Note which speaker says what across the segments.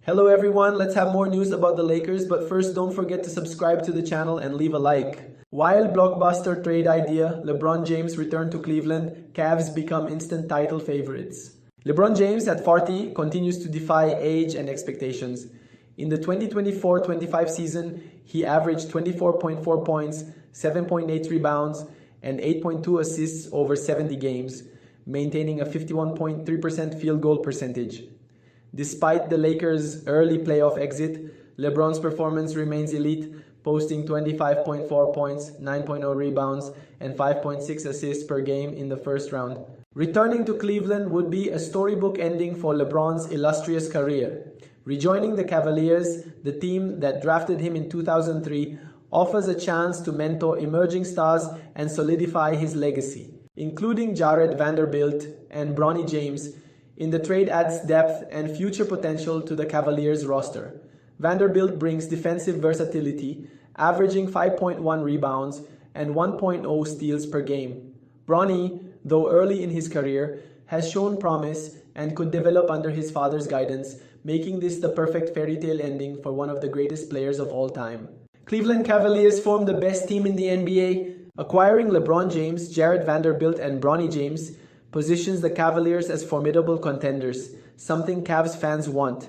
Speaker 1: Hello everyone, let's have more news about the Lakers, but first don't forget to subscribe to the channel and leave a like. Wild blockbuster trade idea, LeBron James return to Cleveland, Cavs become instant title favorites. LeBron James at 40 continues to defy age and expectations. In the 2024-25 season, he averaged 24.4 points, 7.8 rebounds, and 8.2 assists over 70 games, maintaining a 51.3% field goal percentage. Despite the Lakers' early playoff exit, LeBron's performance remains elite, posting 25.4 points, 9.0 rebounds, and 5.6 assists per game in the first round. Returning to Cleveland would be a storybook ending for LeBron's illustrious career. Rejoining the Cavaliers, the team that drafted him in 2003, offers a chance to mentor emerging stars and solidify his legacy. Including Jared Vanderbilt and Bronny James, in the trade adds depth and future potential to the Cavaliers roster. Vanderbilt brings defensive versatility, averaging 5.1 rebounds and 1.0 steals per game. Bronny, though early in his career, has shown promise and could develop under his father's guidance, making this the perfect fairy tale ending for one of the greatest players of all time. Cleveland Cavaliers form the best team in the NBA. Acquiring LeBron James, Jared Vanderbilt, and Bronny James positions the Cavaliers as formidable contenders, something Cavs fans want.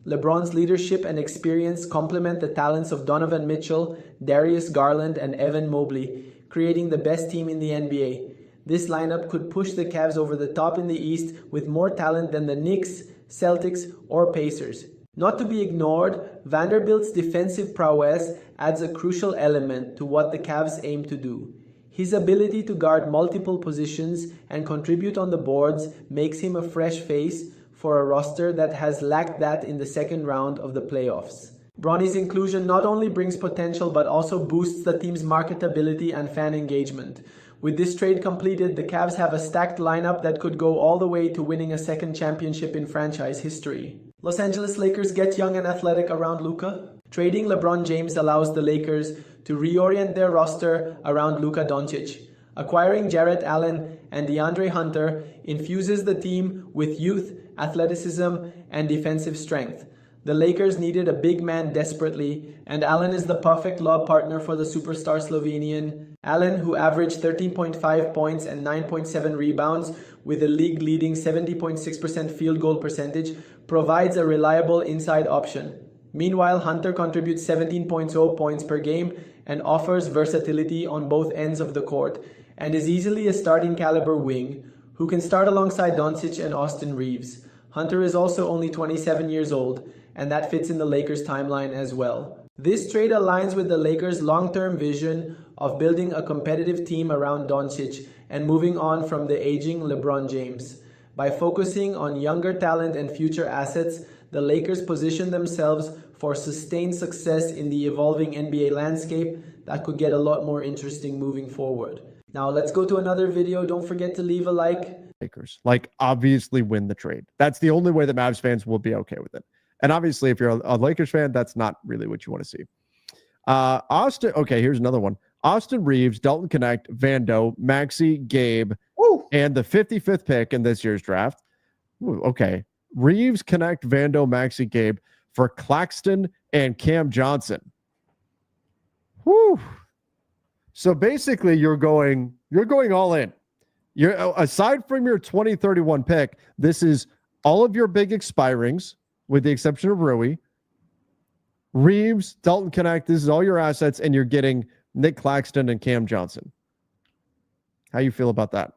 Speaker 1: LeBron's leadership and experience complement the talents of Donovan Mitchell, Darius Garland, and Evan Mobley, creating the best team in the NBA. This lineup could push the Cavs over the top in the East with more talent than the Knicks, Celtics, or Pacers. Not to be ignored, Vanderbilt's defensive prowess adds a crucial element to what the Cavs aim to do. His ability to guard multiple positions and contribute on the boards makes him a fresh face for a roster that has lacked that in the second round of the playoffs. Bronny's inclusion not only brings potential but also boosts the team's marketability and fan engagement. With this trade completed, the Cavs have a stacked lineup that could go all the way to winning a second championship in franchise history. Los Angeles Lakers get young and athletic around Luka. Trading LeBron James allows the Lakers to reorient their roster around Luka Doncic. Acquiring Jarrett Allen and DeAndre Hunter infuses the team with youth, athleticism, and defensive strength. The Lakers needed a big man desperately, and Allen is the perfect lob partner for the superstar Slovenian. Allen, who averaged 13.5 points and 9.7 rebounds with a league-leading 70.6% field goal percentage, provides a reliable inside option. Meanwhile, Hunter contributes 17.0 points per game and offers versatility on both ends of the court, and is easily a starting caliber wing who can start alongside Doncic and Austin Reeves. Hunter is also only 27 years old, and that fits in the Lakers' timeline as well. This trade aligns with the Lakers' long-term vision of building a competitive team around Doncic and moving on from the aging LeBron James. By focusing on younger talent and future assets, the Lakers position themselves for sustained success in the evolving NBA landscape that could get a lot more interesting moving forward. Now let's go to another video. Don't forget to leave a like.
Speaker 2: Lakers, obviously win the trade. That's the only way that Mavs fans will be okay with it. And obviously, if you're a Lakers fan, that's not really what you want to see. Austin, okay, here's another one. Austin Reeves, Dalton Connect, Vando, Maxey, Gabe, and the 55th pick in this year's draft. Ooh, okay. Reeves, Connect, Vando, Maxey, Gabe for Claxton and Cam Johnson. Whew. So basically, you're going all in. You're aside from your 2031 pick, this is all of your big expirings, with the exception of Rui. Reeves, Dalton Connect, this is all your assets, and you're getting Nick Claxton and Cam Johnson. How you feel about that?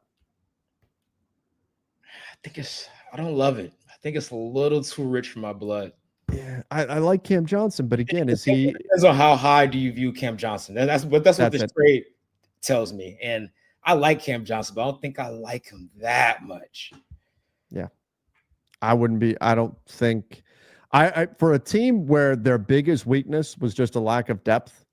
Speaker 3: I don't love it. I think it's a little too rich for my blood.
Speaker 2: Yeah, I like Cam Johnson, but again, is he?
Speaker 3: It depends on how high do you view Cam Johnson. That's what this trade tells me. And I like Cam Johnson, but I don't think I like him that much.
Speaker 2: Yeah, I don't think I for a team where their biggest weakness was just a lack of depth.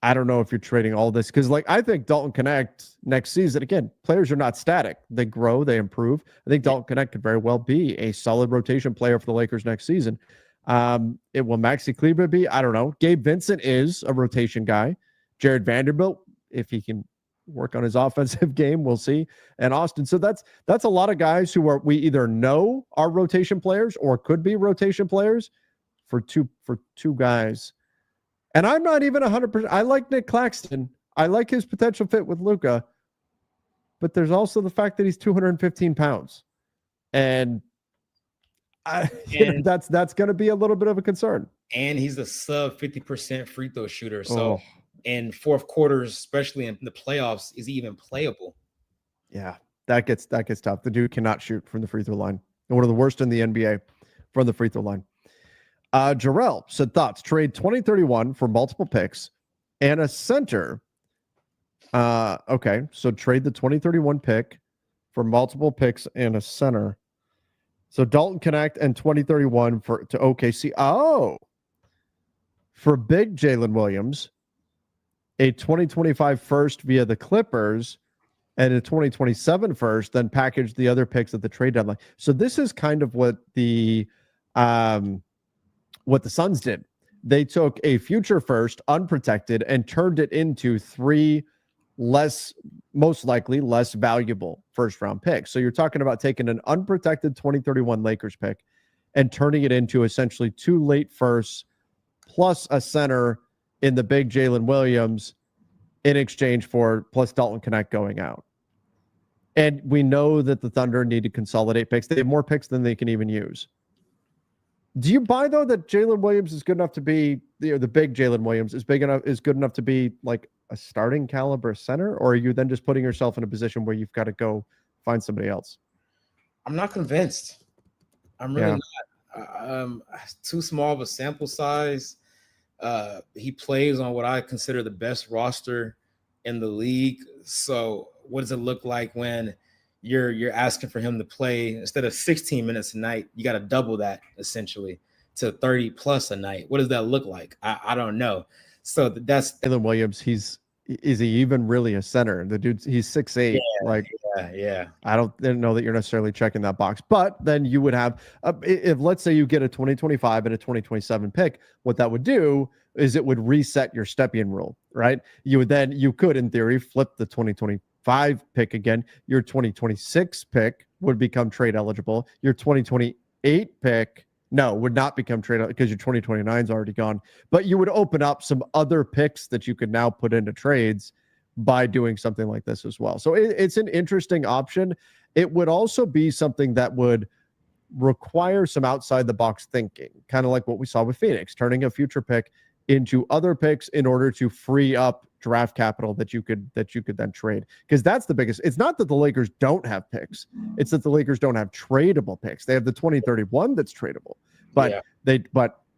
Speaker 2: I don't know if you're trading all this because, I think Dalton Connect next season, again, players are not static. They grow, they improve. I think Dalton Connect could very well be a solid rotation player for the Lakers next season. It will Maxi Kleber be? I don't know. Gabe Vincent is a rotation guy. Jared Vanderbilt, if he can work on his offensive game. We'll see. And Austin. So that's a lot of guys who we either know are rotation players or could be rotation players for two guys. And I'm not even 100%. I like Nick Claxton. I like his potential fit with Luka. But there's also the fact that he's 215 pounds. And that's going to be a little bit of a concern.
Speaker 3: And he's a sub 50% free throw shooter. So in fourth quarters, especially in the playoffs, is he even playable?
Speaker 2: Yeah, that gets tough. The dude cannot shoot from the free throw line. One of the worst in the NBA from the free throw line. Jarrell said thoughts: trade 2031 for multiple picks and a center. Okay, so trade the 2031 pick for multiple picks and a center. So Dalton Connect and 2031 to OKC. Oh, for big Jalen Williams, a 2025 first via the Clippers, and a 2027 first, then package the other picks at the trade deadline. So this is kind of what the Suns did. They took a future first, unprotected, and turned it into 3 most likely less valuable first round picks. So you're talking about taking an unprotected 2031 Lakers pick and turning it into essentially 2 late firsts plus a center in the big Jalen Williams in exchange for plus Dalton Connect going out. And we know that the Thunder need to consolidate picks. They have more picks than they can even use. Do you buy, though, that Jalen Williams is good enough to be the big Jalen Williams is good enough to be like a starting caliber center, or are you then just putting yourself in a position where you've got to go find somebody else?
Speaker 3: I'm not convinced. I'm really not. Too small of a sample size. He plays on what I consider the best roster in the league. So what does it look like when you're asking for him to play instead of 16 minutes a night? You got to double that essentially to 30 plus a night. What does that look like? I don't know. So that's
Speaker 2: Jalen Williams. Is he even really a center? The dude, he's 6'8".
Speaker 3: Yeah.
Speaker 2: I didn't know that you're necessarily checking that box. But then you would have, if let's say you get a 2025 and a 2027 pick, what that would do is it would reset your Stepien rule, right? You could, in theory, flip the 2025 pick again. Your 2026 pick would become trade eligible. Your 2028 pick would not become trade because your 2029 is already gone. But you would open up some other picks that you could now put into trades by doing something like this as well. So it's an interesting option. It would also be something that would require some outside the box thinking, kind of like what we saw with Phoenix, turning a future pick into other picks in order to free up draft capital that you could then trade. Because that's the biggest. It's not that the Lakers don't have picks. It's that the Lakers don't have tradable picks. They have the 2031 that's tradable. But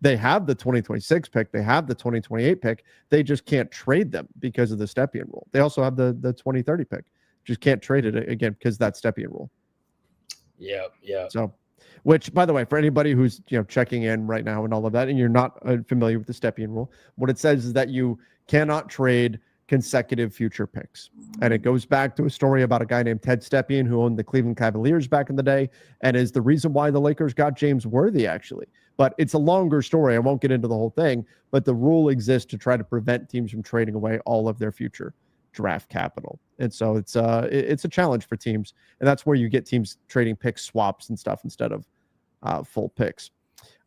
Speaker 2: they have the 2026 pick. They have the 2028 pick. They just can't trade them because of the Stepien rule. They also have the 2030 pick. Just can't trade it again because that's Stepien rule.
Speaker 3: Yeah.
Speaker 2: So, which, by the way, for anybody who's checking in right now and all of that, and you're not familiar with the Stepien rule, what it says is that you cannot trade consecutive future picks. And it goes back to a story about a guy named Ted Stepien who owned the Cleveland Cavaliers back in the day and is the reason why the Lakers got James Worthy, actually. But it's a longer story. I won't get into the whole thing, but the rule exists to try to prevent teams from trading away all of their future draft capital. And so it's a challenge for teams. And that's where you get teams trading pick swaps and stuff instead of full picks.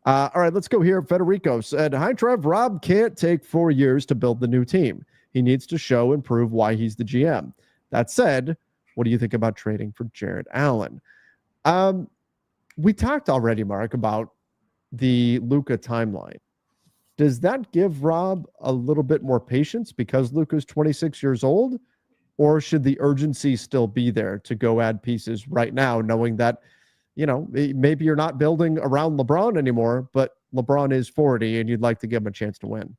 Speaker 2: All right, let's go here. Federico said, "Hi, Trev. Rob can't take 4 years to build the new team. He needs to show and prove why he's the GM. That said, what do you think about trading for Jared Allen?" We talked already, Mark, about the Luka timeline. Does that give Rob a little bit more patience because Luka's 26 years old? Or should the urgency still be there to go add pieces right now, knowing that, maybe you're not building around LeBron anymore, but LeBron is 40 and you'd like to give him a chance to win?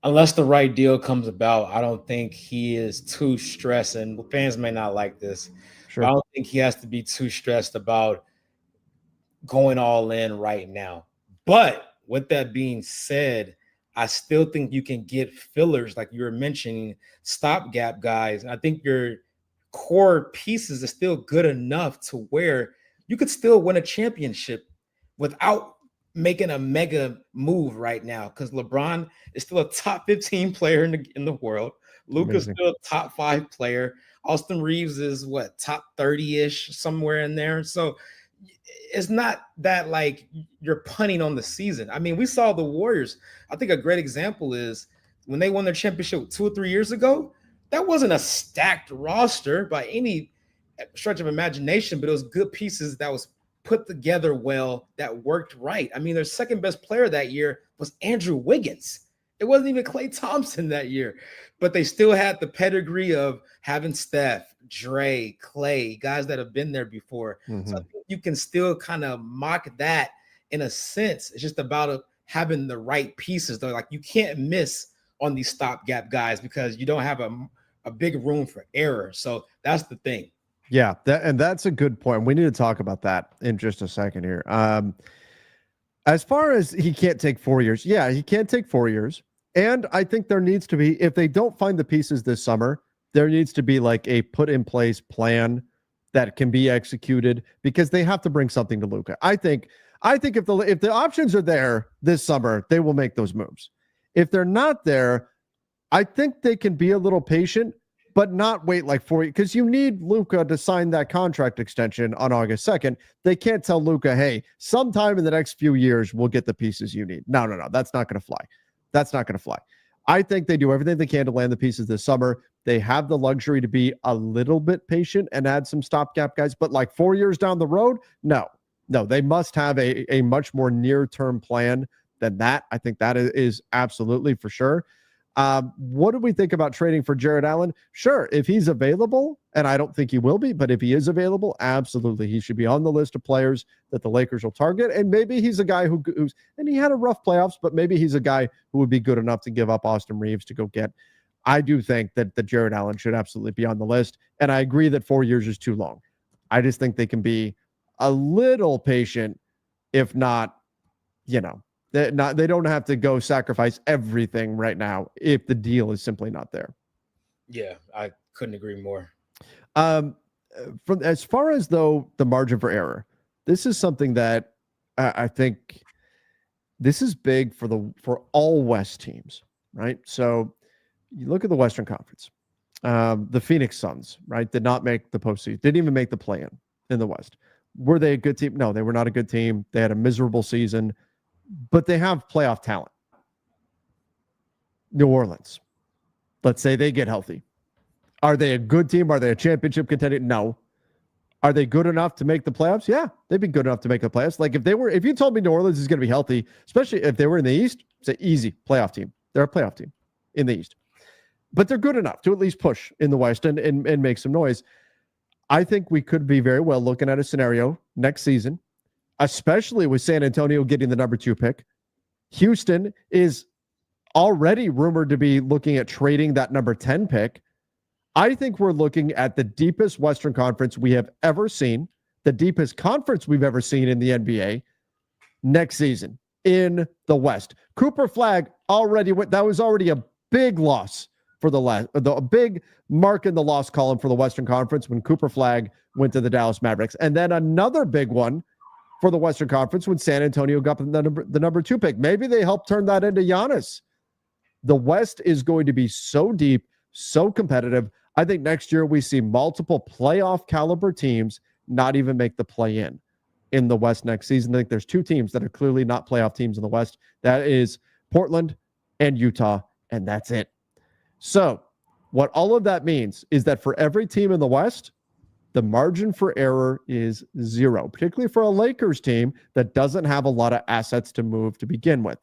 Speaker 3: Unless the right deal comes about, I don't think he is too stressed. And fans may not like this.
Speaker 2: Sure.
Speaker 3: I don't think he has to be too stressed about going all in right now. But with that being said, I still think you can get fillers, like you were mentioning, stopgap guys. And I think your core pieces are still good enough to where you could still win a championship without making a mega move right now, because LeBron is still a top 15 player in the world. Luka's
Speaker 2: Amazing.
Speaker 3: still a top 5 player. Austin Reeves is what, top 30-ish, somewhere in there. So it's not that like you're punting on the season. I mean, we saw the Warriors. I think a great example is when they won their championship 2 or 3 years ago. That wasn't a stacked roster by any stretch of imagination, but it was good pieces that was put together well, that worked right. I mean, their second best player that year was Andrew Wiggins. It wasn't even Klay Thompson that year, but they still had the pedigree of having Steph, Dre, Klay, guys that have been there before.
Speaker 2: Mm-hmm.
Speaker 3: So I think you can still kind of mock that in a sense. It's just about having the right pieces, though. Like, you can't miss on these stopgap guys because you don't have a big room for error. So that's the thing.
Speaker 2: Yeah, that's a good point. We need to talk about that in just a second here. As far as he can't take 4 years, yeah, he can't take 4 years. And I think there needs to be, if they don't find the pieces this summer, there needs to be like a put in place plan that can be executed because they have to bring something to Luka. I think if the options are there this summer, they will make those moves. If they're not there, I think they can be a little patient, but not wait like 4 years, because you need Luka to sign that contract extension on August 2nd. They can't tell Luka, hey, sometime in the next few years, we'll get the pieces you need. No. That's not going to fly. That's not going to fly. I think they do everything they can to land the pieces this summer. They have the luxury to be a little bit patient and add some stopgap guys, but like 4 years down the road, no, they must have a much more near-term plan than that. I think that is absolutely for sure. What do we think about trading for Jared Allen? Sure, if he's available, and I don't think he will be, but if he is available, absolutely, he should be on the list of players that the Lakers will target. And maybe he's a guy who's, and he had a rough playoffs, but maybe he's a guy who would be good enough to give up Austin Reeves to go get. I do think that the Jared Allen should absolutely be on the list, and I agree that 4 years is too long. I just think they can be a little patient, if not, they don't have to go sacrifice everything right now if the deal is simply not there.
Speaker 3: Yeah, I couldn't agree more.
Speaker 2: From as far as though the margin for error, this is something that I think this is big for all West teams, right? So you look at the Western Conference, the Phoenix Suns, right, did not make the postseason, didn't even make the play-in the West. Were they a good team? No, they were not a good team. They had a miserable season. But they have playoff talent. New Orleans, let's say they get healthy. Are they a good team? Are they a championship contender? No. Are they good enough to make the playoffs? Yeah, they'd be good enough to make the playoffs. Like if you told me New Orleans is going to be healthy, especially if they were in the East, it's an easy playoff team. They're a playoff team in the East. But they're good enough to at least push in the West and make some noise. I think we could be very well looking at a scenario next season, especially with San Antonio getting the number 2 pick. Houston is already rumored to be looking at trading that number 10 pick. I think we're looking at the deepest Western Conference we have ever seen, the deepest conference we've ever seen in the NBA next season in the West. Cooper Flagg already went. That was already a big loss for a big mark in the loss column for the Western Conference when Cooper Flagg went to the Dallas Mavericks. And then another big one for the Western Conference when San Antonio got the number 2 pick. Maybe they helped turn that into Giannis. The West is going to be so deep, so competitive. I think next year we see multiple playoff caliber teams not even make the play-in the West next season. I think there's 2 teams that are clearly not playoff teams in the West. That is Portland and Utah, and that's it. So what all of that means is that for every team in the West, the margin for error is 0, particularly for a Lakers team that doesn't have a lot of assets to move to begin with.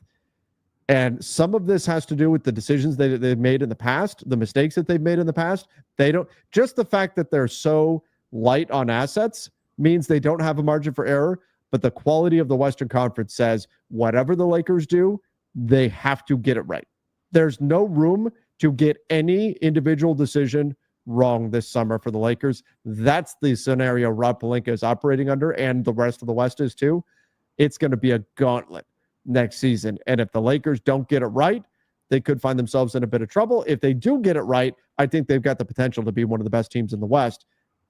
Speaker 2: And some of this has to do with the decisions they've made in the past, the mistakes that they've made in the past. Just the fact that they're so light on assets means they don't have a margin for error, but the quality of the Western Conference says whatever the Lakers do, they have to get it right. There's no room to get any individual decision wrong this summer for the Lakers. That's the scenario Rob Pelinka is operating under, and the rest of the West is too. It's going to be a gauntlet next season. And if the Lakers don't get it right, they could find themselves in a bit of trouble. If they do get it right, I think they've got the potential to be one of the best teams in the West.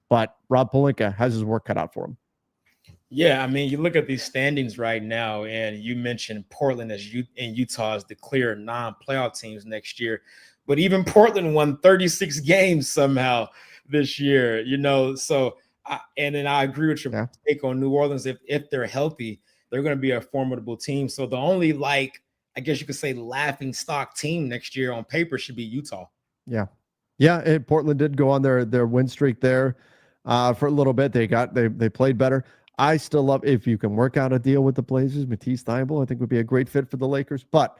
Speaker 2: But Rob Pelinka has his work cut out for him.
Speaker 3: Yeah, I mean, you look at these standings right now, and you mentioned Portland and Utah as the clear non-playoff teams next year. but even Portland won 36 games somehow this year, So, and then I agree with your take on New Orleans. If they're healthy, they're going to be a formidable team. So the only, I guess you could say, laughing stock team next year on paper should be Utah.
Speaker 2: Yeah. Portland did go on their win streak there for a little bit. They played better. I still love, if you can work out a deal with the Blazers, Matisse Thybulle, I think would be a great fit for the Lakers, but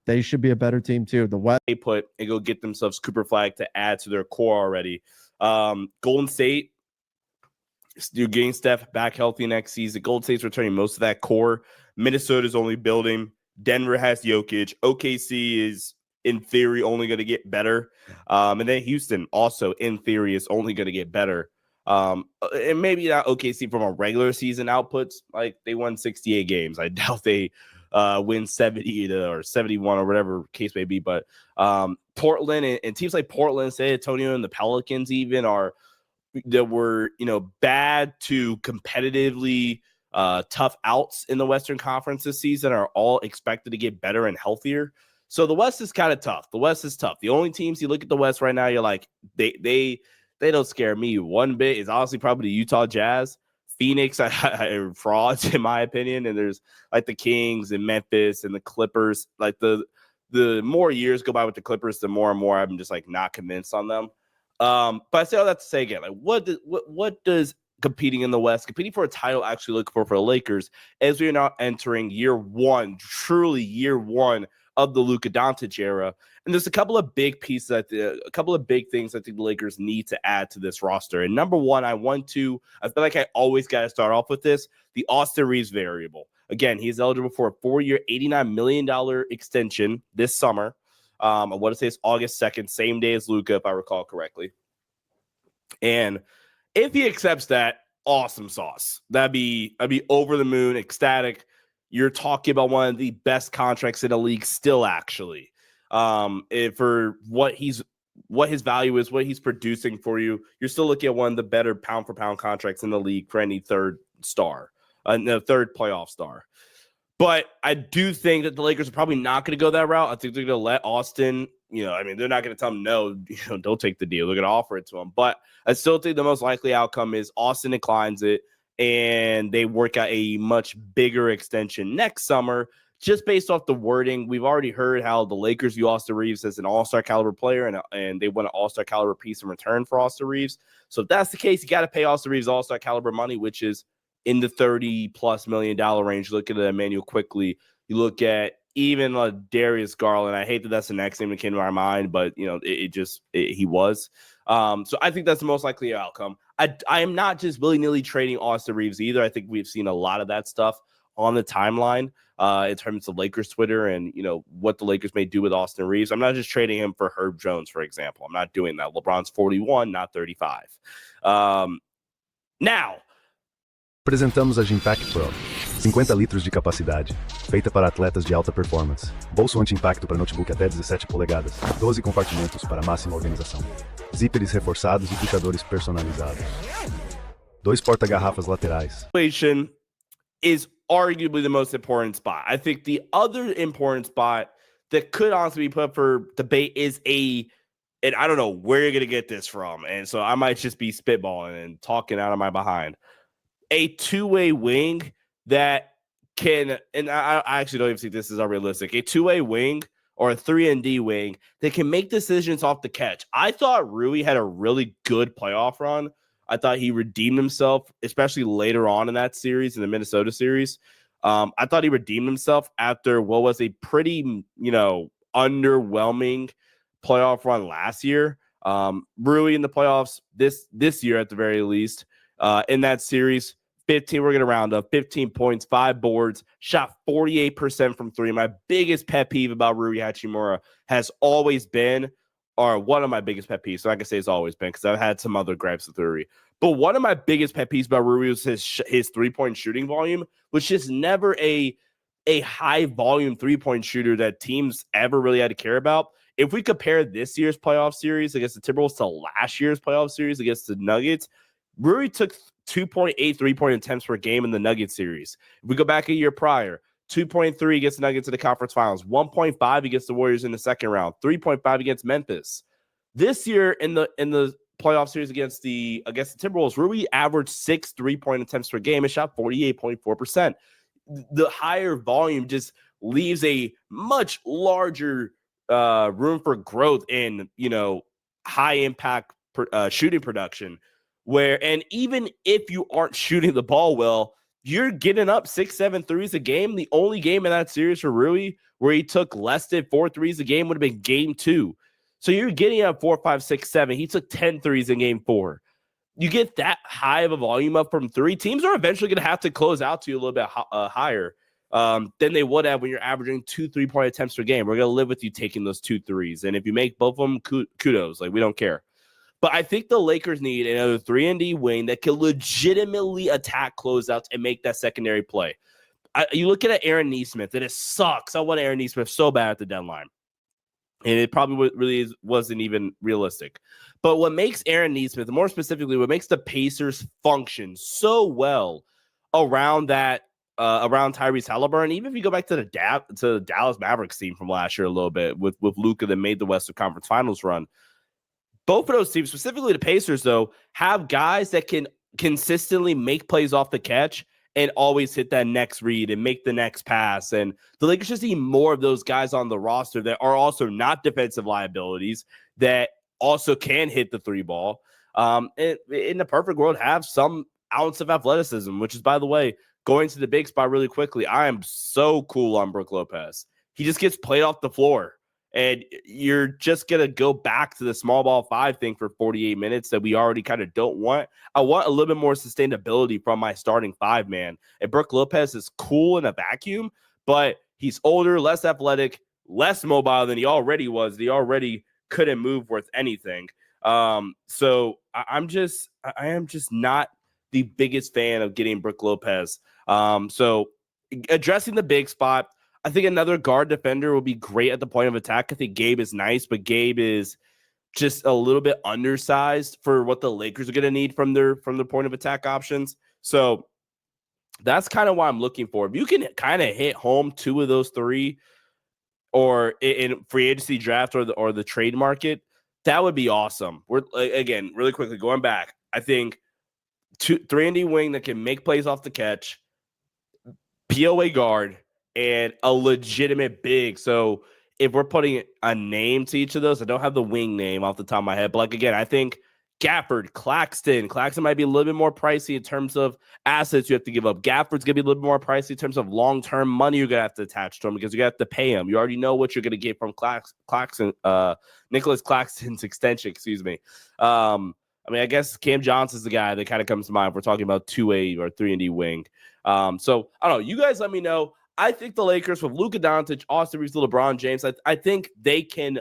Speaker 2: they should be a better team too. The West,
Speaker 4: they put and go get themselves Cooper Flag to add to their core already. Golden State, you're getting Steph back healthy next season. Golden State's returning most of that core. Minnesota's only building. Denver has Jokic. OKC is, in theory, only going to get better. And then Houston also, in theory, is only going to get better. And maybe not OKC from a regular season outputs. Like, they won 68 games. I doubt they win 70 or 71 or whatever case may be. But Portland and teams like Portland, San Antonio, and the Pelicans even were bad to competitively tough outs in the Western Conference this season are all expected to get better and healthier. So the West is kind of tough. The West is tough. The only teams you look at the West right now, you're like, they don't scare me one bit. Is honestly probably the Utah Jazz. Phoenix are frauds in my opinion, and there's like the Kings and Memphis and the Clippers. Like the more years go by with the Clippers, the more and more I'm just like not convinced on them. But I say all that to say again, like what does competing in the West, competing for a title actually look for the Lakers as we are now entering year one, truly year one of the Luka Doncic era? And there's a couple of big pieces, a couple of big things I think the Lakers need to add to this roster. And number one, I feel like I always got to start off with this, the Austin Reeves variable. Again, he's eligible for a 4-year, $89 million extension this summer. I want to say it's August 2nd, same day as Luka, if I recall correctly. And if he accepts that, awesome sauce. I'd be over the moon, ecstatic. You're talking about one of the best contracts in the league still, actually. For what his value is, what he's producing for you, you're still looking at one of the better pound for pound contracts in the league for any third playoff star. But I do think that the Lakers are probably not going to go that route. I think they're going to let Austin, they're not going to tell him no, don't take the deal. They're going to offer it to him. But I still think the most likely outcome is Austin declines it and they work out a much bigger extension next summer, just based off the wording. We've already heard how the Lakers view Austin Reeves as an all-star caliber player, and they want an all-star caliber piece in return for Austin Reeves. So if that's the case, you got to pay Austin Reeves all-star caliber money, which is in the $30+ million range. Look at Emmanuel Quickly. You look at even Darius Garland. I hate that that's the next name that came to our mind, but he was. So I think that's the most likely outcome. I am not just willy-nilly trading Austin Reeves either. I think we've seen a lot of that stuff on the timeline in terms of Lakers Twitter and what the Lakers may do with Austin Reeves. I'm not just trading him for Herb Jones, for example. I'm not doing that. LeBron's 41, not 35. Now.
Speaker 5: Apresentamos a Gimpact Pro. 50 litros de capacidade. Feita para atletas de alta performance. Bolso anti-impacto para notebook até 17 polegadas. 12 compartimentos para máxima organização. Zíperes reforçados e puxadores personalizados. 2 porta-garrafas laterais.
Speaker 4: Is arguably the most important spot. I think the other important spot that could honestly be put for debate is and I don't know where you're going to get this from, and so I might just be spitballing and talking out of my behind. A two-way wing that can, and I actually don't even think this is unrealistic, a two-way wing or a 3-and-D wing that can make decisions off the catch. I thought Rui had a really good playoff run. I thought he redeemed himself, especially later on in that series, in the Minnesota series. I thought he redeemed himself after what was a pretty, underwhelming playoff run last year. Rui in the playoffs this year at the very least, in that series, we're going to round up 15 points, 5 boards, shot 48% from 3. My biggest pet peeve about Rui Hachimura has always been, or one of my biggest pet peeves, so I can say it's always been because I've had some other gripes with Rui. But one of my biggest pet peeves about Rui was his 3-point shooting volume, which is never a high volume 3-point shooter that teams ever really had to care about. If we compare this year's playoff series against the Timberwolves to last year's playoff series against the Nuggets, Rui took 2.8 3-point attempts per game in the Nuggets series. If we go back a year prior, 2.3 against the Nuggets in the conference finals, 1.5 against the Warriors in the second round, 3.5 against Memphis. This year in the playoff series against the Timberwolves, Rui averaged 6 3-point attempts per game and shot 48.4%. The higher volume just leaves a much larger room for growth in, high impact shooting production, and even if you aren't shooting the ball well, you're getting up 6-7 threes a game. The only game in that series for Rui where he took less than 4 threes a game would have been game 2. So you're getting up 4, 5, 6, 7. He took 10 threes in game 4. You get that high of a volume up from 3. Teams are eventually going to have to close out to you a little bit higher than they would have when you're averaging 2 3-point attempts per game. We're going to live with you taking those 2 threes. And if you make both of them, kudos. Like, we don't care. But I think the Lakers need another 3-and-D wing that can legitimately attack closeouts and make that secondary play. You look at Aaron Nesmith, and it sucks. I want Aaron Nesmith so bad at the deadline. And it probably really wasn't even realistic. But what makes Aaron Nesmith, more specifically, what makes the Pacers function so well around that, around Tyrese Halliburton, even if you go back to the Dallas Mavericks team from last year a little bit with Luka that made the Western Conference Finals run, both of those teams, specifically the Pacers, though, have guys that can consistently make plays off the catch and always hit that next read and make the next pass. And the Lakers just need more of those guys on the roster that are also not defensive liabilities, that also can hit the 3 ball. And in the perfect world, have some ounce of athleticism, which is, by the way, going to the big spot really quickly. I am so cool on Brook Lopez. He just gets played off the floor. And you're just going to go back to the small ball 5 thing for 48 minutes that we already kind of don't want. I want a little bit more sustainability from my starting 5, man. And Brook Lopez is cool in a vacuum, but he's older, less athletic, less mobile than he already was. He already couldn't move worth anything. So I am just not the biggest fan of getting Brook Lopez. So addressing the big spot, I think another guard defender will be great at the point of attack. I think Gabe is nice, but Gabe is just a little bit undersized for what the Lakers are going to need from their point of attack options. So that's kind of why I'm looking for. If you can kind of hit home 2 of those 3, or in free agency draft or the trade market, that would be awesome. We're, again, really quickly going back, I think 3-and-D wing that can make plays off the catch, POA guard, and a legitimate big. So if we're putting a name to each of those, I don't have the wing name off the top of my head. But like, again, I think Gafford, Claxton might be a little bit more pricey in terms of assets you have to give up. Gafford's going to be a little bit more pricey in terms of long-term money you're going to have to attach to him, because you're going to have to pay him. You already know what you're going to get from Claxton, Nicholas Claxton's extension, excuse me. I guess Cam Johnson's the guy that kind of comes to mind if we're talking about 2A or 3-and-D wing. So I don't know. You guys let me know. I think the Lakers with Luka Doncic, Austin Reeves, LeBron James, I think they can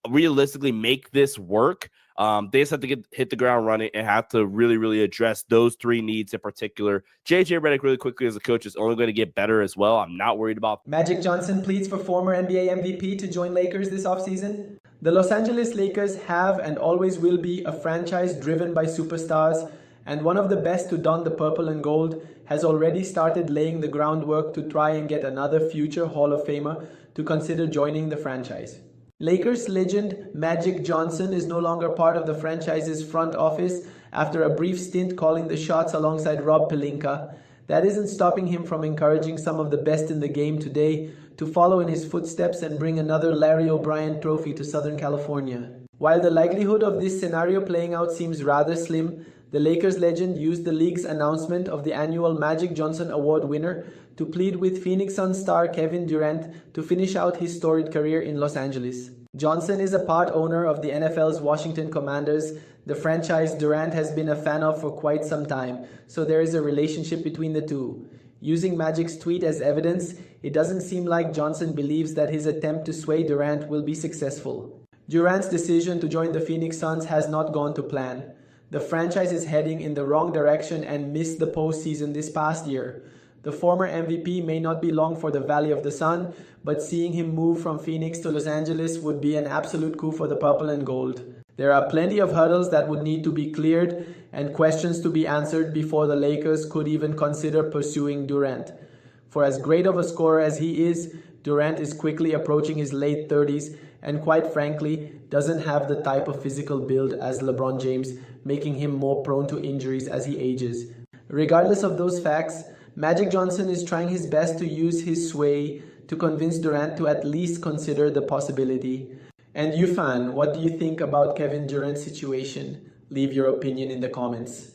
Speaker 4: realistically make this work. They just have to hit the ground running and have to really, really address those 3 needs in particular. JJ Redick, really quickly, as a coach, is only going to get better as well. I'm not worried about.
Speaker 1: Magic Johnson pleads for former NBA MVP to join Lakers this offseason. The Los Angeles Lakers have and always will be a franchise driven by superstars, and one of the best to don the purple and gold has already started laying the groundwork to try and get another future Hall of Famer to consider joining the franchise. Lakers legend Magic Johnson is no longer part of the franchise's front office after a brief stint calling the shots alongside Rob Pelinka. That isn't stopping him from encouraging some of the best in the game today to follow in his footsteps and bring another Larry O'Brien trophy to Southern California. While the likelihood of this scenario playing out seems rather slim, the Lakers legend used the league's announcement of the annual Magic Johnson Award winner to plead with Phoenix Suns star Kevin Durant to finish out his storied career in Los Angeles. Johnson is a part owner of the NFL's Washington Commanders, the franchise Durant has been a fan of for quite some time, so there is a relationship between the two. Using Magic's tweet as evidence, it doesn't seem like Johnson believes that his attempt to sway Durant will be successful. Durant's decision to join the Phoenix Suns has not gone to plan. The franchise is heading in the wrong direction and missed the postseason this past year. The former MVP may not be long for the Valley of the Sun, but seeing him move from Phoenix to Los Angeles would be an absolute coup for the purple and gold. There are plenty of hurdles that would need to be cleared and questions to be answered before the Lakers could even consider pursuing Durant. For as great of a scorer as he is, Durant is quickly approaching his late 30s and quite frankly doesn't have the type of physical build as LeBron James, making him more prone to injuries as he ages. Regardless of those facts, Magic Johnson is trying his best to use his sway to convince Durant to at least consider the possibility. And you fan, what do you think about Kevin Durant's situation? Leave your opinion in the comments.